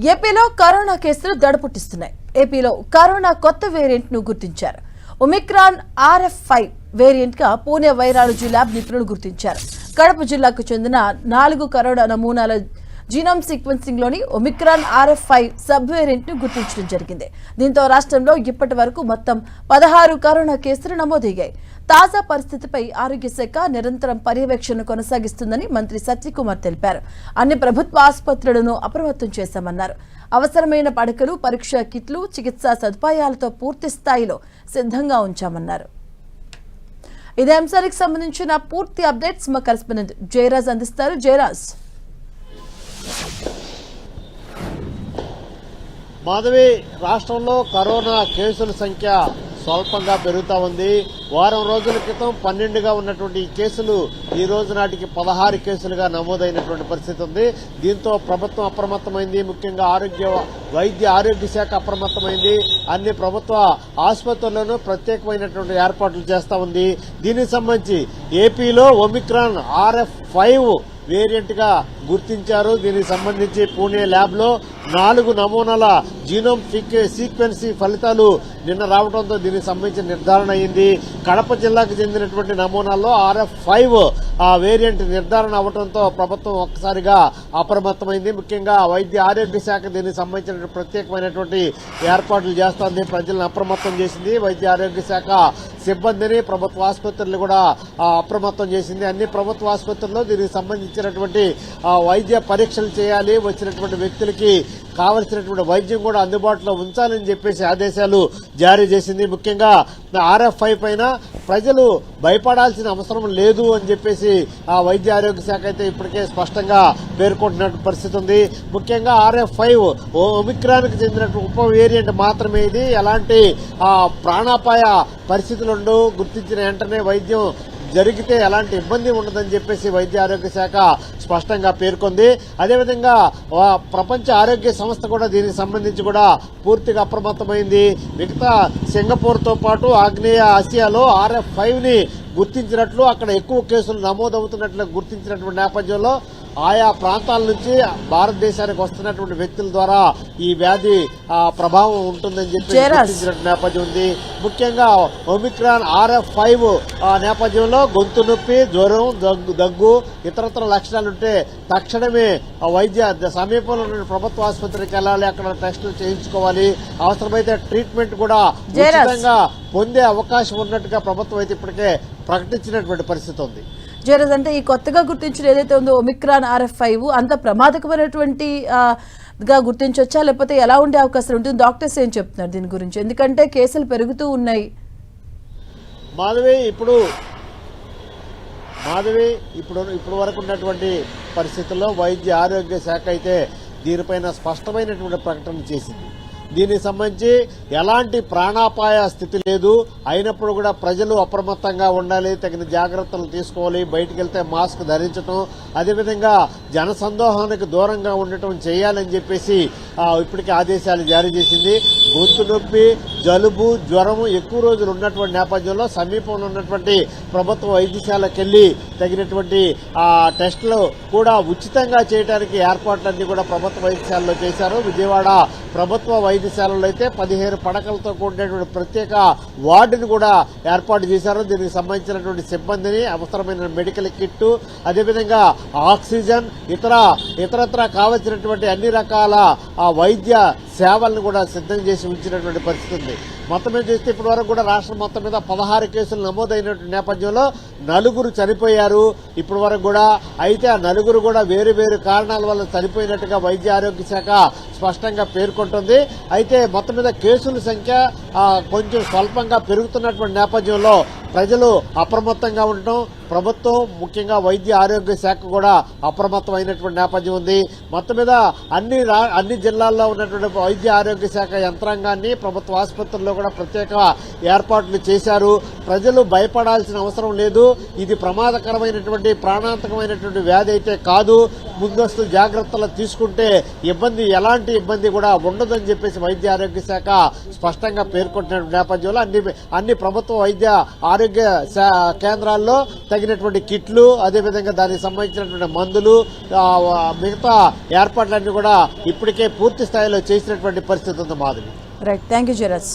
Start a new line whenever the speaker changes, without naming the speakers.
ఏపీలో కరోనా కేసులు దడపుట్టిస్తున్నాయి. ఏపీలో కరోనా కొత్త వేరియంట్ ను గుర్తించారు. ఒమిక్రాన్ RF5 వేరియంట్ గా పూణే వైరాలజీ ల్యాబ్ నిపుణులు గుర్తించారు. కడప జిల్లాకు చెందిన 4 కరోనా నమూనాల జీనోమ్ సీక్వెన్సింగ్ లోని ఒమిక్రాన్ RF5 సబ్ వేరియంట్ ను గుర్తించడం జరిగింది. దీంతో రాష్ట్రంలో ఇప్పటి వరకు మొత్తం 16 కరోనా కేసులు నమోదయ్యాయి. తాజా పరిస్థితిపై ఆరోగ్య శాఖ నిరంతరం పర్యవేక్షణ కొనసాగిస్తుందని మంత్రి సత్యకుమార్ తెలిపారు. అన్ని ప్రభుత్వ ఆసుపత్రులను అప్రమత్తం చేశామన్నారు. అవసరమైన పడకలు, పరీక్షా కిట్లు, చికిత్సా సదుపాయాలతో పూర్తి స్థాయిలో సిద్ధంగా ఉంచామన్నారు. ఇదే అంశానికి సంబంధించిన పూర్తి అప్డేట్స్ మా కరెస్పాండెంట్ జయరాజ్ అందిస్తారు. జయరాజ్,
మాధవి, రాష్ట్రంలో కరోనా కేసుల సంఖ్య స్వల్పంగా పెరుగుతా ఉంది. వారం రోజుల క్రితం 12గా ఉన్నటువంటి ఈ కేసులు ఈ రోజు నాటికి 16 కేసులుగా నమోదైనటువంటి పరిస్థితి ఉంది. దీంతో ప్రభుత్వం అప్రమత్తమైంది. ముఖ్యంగా వైద్య ఆరోగ్య శాఖ అప్రమత్తమైంది. అన్ని ప్రభుత్వ ఆసుపత్రుల్లోనూ ప్రత్యేకమైనటువంటి ఏర్పాట్లు చేస్తా ఉంది. దీనికి సంబంధించి ఏపీలో ఒమిక్రాన్ RF5 వేరియంట్ గా గుర్తించారు. దీనికి సంబంధించి పూణే ల్యాబ్ లో 4 నమూనాల జీనోమ్ సీక్వెన్సింగ్ ఫలితాలు నిన్న రావడంతో దీనికి సంబంధించిన నిర్ధారణ అయింది. కడప జిల్లాకు చెందినటువంటి నమూనాల్లో RF5 వేరియంట్ నిర్ధారణ అవడంతో ప్రభుత్వం ఒక్కసారిగా అప్రమత్తమైంది. ముఖ్యంగా వైద్య ఆరోగ్య శాఖ దీనికి సంబంధించిన ప్రత్యేకమైనటువంటి ఏర్పాట్లు చేస్తోంది. ప్రజలను అప్రమత్తం చేసింది. వైద్య ఆరోగ్య శాఖ సిబ్బందిని, ప్రభుత్వ ఆసుపత్రులు కూడా అప్రమత్తం చేసింది. అన్ని ప్రభుత్వ ఆసుపత్రుల్లో దీనికి సంబంధించినటువంటి వైద్య పరీక్షలు చేయాలి. వచ్చినటువంటి వ్యక్తులకి కావలసినటువంటి వైద్యం కూడా అందుబాటులో ఉంచాలని చెప్పేసి ఆదేశాలు జారీ చేసింది. ముఖ్యంగా RF5 పైన ప్రజలు భయపడాల్సిన అవసరం లేదు అని చెప్పేసి వైద్య ఆరోగ్య శాఖ అయితే ఇప్పటికే స్పష్టంగా పేర్కొంటున్న పరిస్థితి ఉంది. ముఖ్యంగా RF5 ఒమిక్రాన్ కు చెందినటువంటి ఉప వేరియంట్ మాత్రమే. ఇది ఎలాంటి ప్రాణాపాయ పరిస్థితులుండో గుర్తించిన వెంటనే వైద్యం జరిగితే ఎలాంటి ఇబ్బంది ఉండదని చెప్పేసి వైద్య ఆరోగ్య శాఖ స్పష్టంగా పేర్కొంది. అదేవిధంగా ప్రపంచ ఆరోగ్య సంస్థ కూడా దీనికి సంబంధించి కూడా పూర్తిగా అప్రమత్తమైంది. మిగతా సింగపూర్ తో పాటు ఆగ్నేయ ఆసియాలో RF5 ని గుర్తించినట్లు, అక్కడ ఎక్కువ కేసులు నమోదవుతున్నట్లు గుర్తించినటువంటి నేపథ్యంలో ఆయా ప్రాంతాల నుంచి భారతదేశానికి వస్తున్నటువంటి వ్యక్తుల ద్వారా ఈ వ్యాధి ప్రభావం ఉంటుందని చెప్పి గుర్తించినట్టు నేపథ్యం ఉంది. ముఖ్యంగా ఒమిక్రాన్ RF5 నేపథ్యంలో గొంతు నొప్పి, జ్వరం, దగ్గు, ఇతరత్ర లక్షణాలుంటే తక్షణమే వైద్య సమీపంలో ఉన్న ప్రభుత్వ ఆసుపత్రికి వెళ్లాలి. అక్కడ టెస్టులు చేయించుకోవాలి. అవసరమైతే ట్రీట్మెంట్ కూడా ఉచితంగా పొందే అవకాశం ఉన్నట్టుగా ప్రభుత్వం అయితే ఇప్పటికే ప్రకటించినటువంటి పరిస్థితి ఉంది.
జయరాజ్, అంటే ఈ కొత్తగా గుర్తించిన ఏదైతే ఉందో ఒమిక్రాన్ RF5 అంత ప్రమాదకరమైనటువంటి గా గుర్తించవచ్చా, లేకపోతే ఎలా ఉండే అవకాశం ఉంటుంది? డాక్టర్స్ ఏం చెప్తున్నారు దీని గురించి? ఎందుకంటే కేసులు పెరుగుతూ ఉన్నాయి.
మాధవి, ఇప్పుడు వరకు ఉన్నటువంటి పరిస్థితుల్లో వైద్య ఆరోగ్య శాఖ అయితే దీనిపైన స్పష్టమైనటువంటి ప్రకటన చేసింది. దీనికి సంబంధించి ఎలాంటి ప్రాణాపాయ స్థితి లేదు. అయినప్పుడు కూడా ప్రజలు అప్రమత్తంగా ఉండాలి, తగిన జాగ్రత్తలు తీసుకోవాలి. బయటికి వెళ్తే మాస్క్ ధరించడం, అదేవిధంగా జనసందోహానికి దూరంగా ఉండటం చేయాలని చెప్పేసి ఇప్పటికే ఆదేశాలు జారీ చేసింది. గొంతు నొప్పి, జలుబు, జ్వరం ఎక్కువ రోజులు ఉన్నటువంటి నేపథ్యంలో సమీపంలో ఉన్నటువంటి ప్రభుత్వ వైద్యశాలకు వెళ్లి తగినటువంటి టెస్టులు కూడా ఉచితంగా చేయడానికి ఏర్పాట్లన్నీ కూడా ప్రభుత్వ వైద్యశాలలో చేశారు. విజయవాడ ప్రభుత్వ వైద్యశాలలో అయితే 15 పడకలతో కూడినటువంటి ప్రత్యేక వార్డును కూడా ఏర్పాటు చేశారు. దీనికి సంబంధించినటువంటి సిబ్బందిని, అవసరమైన మెడికల్ కిట్టు, అదేవిధంగా ఆక్సిజన్, ఇతరత్ర కావలసినటువంటి అన్ని రకాల వైద్య సేవలను కూడా సిద్ధం చేసి ఉంచినటువంటి పరిస్థితి ఉంది. మొత్తం మీద చూస్తే ఇప్పటి వరకు కూడా రాష్ట్రం మొత్తం మీద 16 కేసులు నమోదైనటువంటి నేపథ్యంలో 4 చనిపోయారు ఇప్పటి వరకు కూడా. అయితే ఆ 4 కూడా వేరు వేరు కారణాల వల్ల చనిపోయినట్టుగా వైద్య ఆరోగ్య శాఖ స్పష్టంగా పేర్కొంటుంది. అయితే మొత్తం మీద కేసుల సంఖ్య కొంచెం స్వల్పంగా పెరుగుతున్నటువంటి నేపథ్యంలో ప్రజలు అప్రమత్తంగా ఉండటం, ప్రభుత్వం ముఖ్యంగా వైద్య ఆరోగ్య శాఖ కూడా అప్రమత్తమైనటువంటి నేపథ్యం ఉంది. మొత్తం మీద అన్ని జిల్లాల్లో ఉన్నటువంటి వైద్య ఆరోగ్య శాఖ యంత్రాంగాన్ని, ప్రభుత్వ ఆసుపత్రుల్లో కూడా ప్రత్యేక ఏర్పాట్లు చేశారు. ప్రజలు భయపడాల్సిన అవసరం లేదు. ఇది ప్రమాదకరమైనటువంటి ప్రాణాంతకమైనటువంటి వ్యాధి అయితే కాదు. ముందస్తు జాగ్రత్తలు తీసుకుంటే ఎలాంటి ఇబ్బంది కూడా ఉండదని చెప్పేసి వైద్య ఆరోగ్య శాఖ స్పష్టంగా పేర్కొంటున్న నేపథ్యంలో అన్ని ప్రభుత్వ వైద్య ఆరోగ్య కేంద్రాల్లో తగినటువంటి కిట్లు, అదేవిధంగా దానికి సంబంధించినటువంటి మందులు, మిగతా ఏర్పాట్లన్నీ కూడా ఇప్పటికే పూర్తి స్థాయిలో చేసినటువంటి పరిస్థితి ఉంది. Madhavi.
Right, thank you Jayaraj.